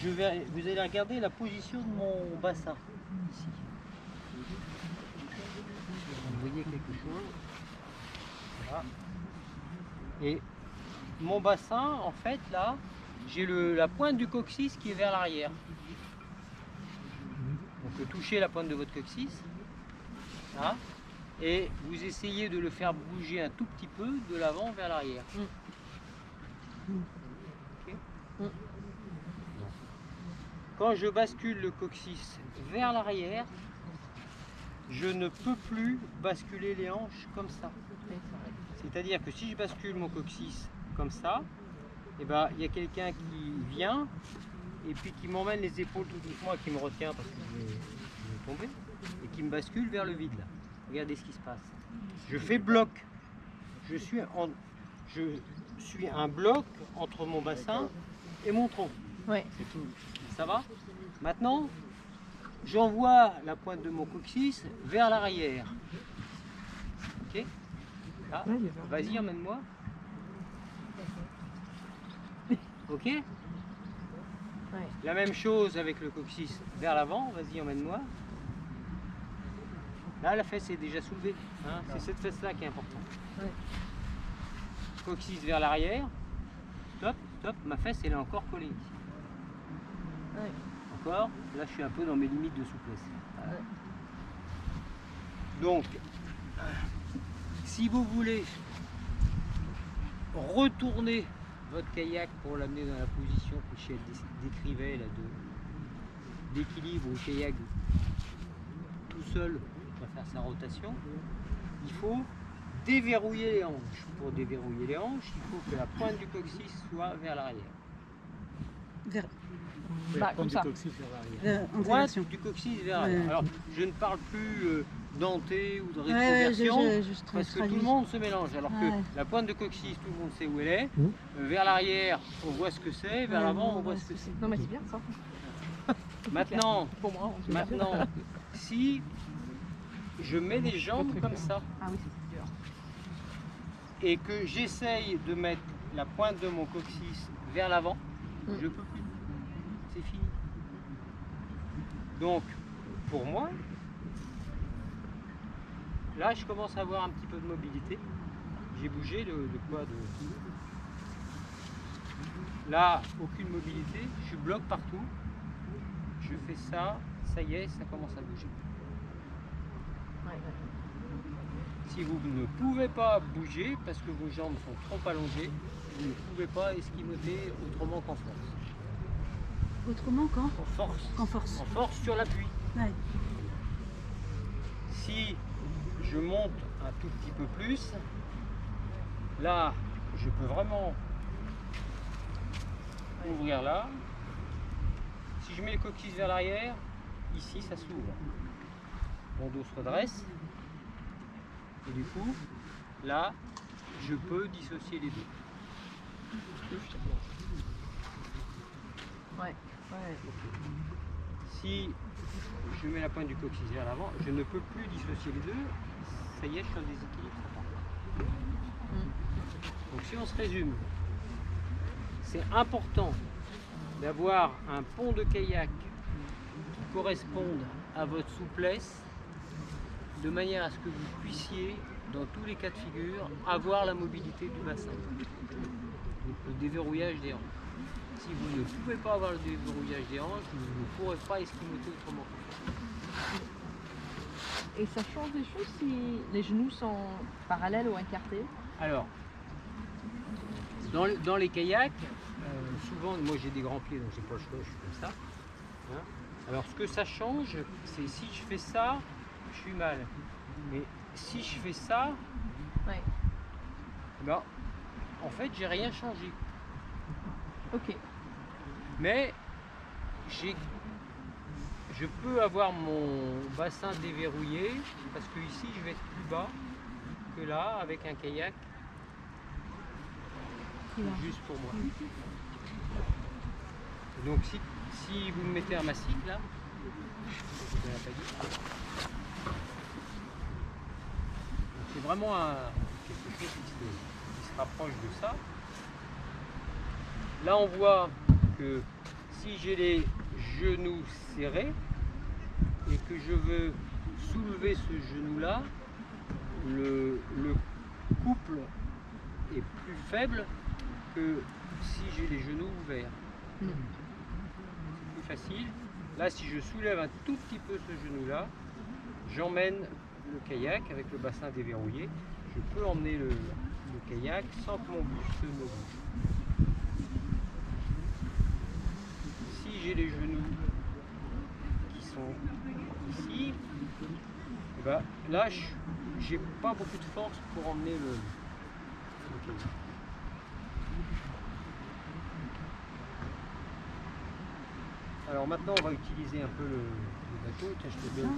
vous allez regarder la position de mon bassin, ici. Vous voyez quelque chose. Voilà. Et mon bassin, en fait, là, j'ai la pointe du coccyx qui est vers l'arrière. Donc touchez la pointe de votre coccyx. Là, et vous essayez de le faire bouger un tout petit peu de l'avant vers l'arrière. Okay. Quand je bascule le coccyx vers l'arrière, je ne peux plus basculer les hanches comme ça. C'est-à-dire que si je bascule mon coccyx comme ça, et ben, il y a quelqu'un qui vient et puis qui m'emmène les épaules tout doucement et qui me retient parce que je vais tomber et qui me bascule vers le vide là. Regardez ce qui se passe. Je fais bloc. Je suis un bloc entre mon bassin et mon tronc. Ouais. C'est tout. Ça va? Maintenant, j'envoie la pointe de mon coccyx vers l'arrière. Ok? Là, vas-y, emmène-moi. Ok? Ouais. La même chose avec le coccyx vers l'avant. Vas-y, emmène-moi. Là, la fesse est déjà soulevée. Hein, c'est cette fesse-là qui est importante. Ouais. Coccyx vers l'arrière. Stop, stop. Ma fesse, elle est encore collée ici. Ouais. Encore. Là, je suis un peu dans mes limites de souplesse. Voilà. Ouais. Donc, si vous voulez retourner votre kayak pour l'amener dans la position que Michel décrivait là, d'équilibre au kayak tout seul pour faire sa rotation, il faut déverrouiller les hanches. Pour déverrouiller les hanches, il faut que la pointe du coccyx soit vers l'arrière. Vers... Bah, comme ça. du coccyx vers l'arrière. En Pointe direction. du coccyx vers l'arrière. Ouais. Alors, je ne parle plus denté ou de Ouais, rétroversion, je parce que traduis. tout le monde se mélange. Alors Ouais. que la pointe de coccyx, tout le monde sait où elle est. Mmh. Vers l'arrière, on voit ce que c'est. Vers Ouais, l'avant, non, on voit ouais, ce que c'est. Non mais c'est bien ça. Maintenant, Pour moi, en tout cas. maintenant, si je mets les jambes comme ça Ah oui, c'est dur. et que j'essaye de mettre la pointe de mon coccyx vers l'avant, je peux plus. C'est fini. Donc, pour moi, là, je commence à avoir un petit peu de mobilité. J'ai bougé de quoi Là, aucune mobilité. Je bloque partout. Je fais ça. Ça y est, ça commence à bouger. Ouais, ouais. Si vous ne pouvez pas bouger parce que vos jambes sont trop allongées, vous ne pouvez pas esquimoter autrement qu'en force. Autrement qu'en En force. qu'en force. En force sur l'appui. Ouais. Si je monte un tout petit peu plus, là, je peux vraiment ouvrir là. Si je mets le coccyx vers l'arrière, ici, ça s'ouvre. Mon dos se redresse. Et du coup, là, je peux dissocier les deux. Ouais. Ouais. Si je mets la pointe du coccyx vers l'avant, je ne peux plus dissocier les deux. Ça y est, je suis en déséquilibre. Ça part pas. Donc si on se résume, c'est important d'avoir un pont de kayak qui corresponde à votre souplesse, de manière à ce que vous puissiez, dans tous les cas de figure, avoir la mobilité du bassin. Donc le déverrouillage des hanches. Si vous ne pouvez pas avoir le déverrouillage des hanches, vous ne pourrez pas esquimoter autrement. Et ça change des choses si les genoux sont parallèles ou écartés? Alors, dans les kayaks, souvent, moi j'ai des grands pieds, donc j'ai pas le choix, je suis comme ça. Hein. Alors ce que ça change, c'est si je fais ça, je suis mal. Mais si je fais ça, Ouais. ben, en fait, j'ai rien changé. Ok. Mais je peux avoir mon bassin déverrouillé parce que ici je vais être plus bas que là avec un kayak juste pour moi. Et donc si vous me mettez un massif là, je vous l'ai pas dit. Donc c'est vraiment quelque chose qui se rapproche de ça. Là on voit que si j'ai les genoux serrés et que je veux soulever ce genou-là, le couple est plus faible que si j'ai les genoux ouverts. Mm. C'est plus facile. Là, si je soulève un tout petit peu ce genou-là, j'emmène le kayak avec le bassin déverrouillé. Je peux emmener le kayak sans que mon buste me bouge. Si j'ai les genoux qui sont ici, et ben là, j'ai pas beaucoup de force pour emmener le kayak. Alors maintenant, on va utiliser un peu le bateau. Tiens, je te donne.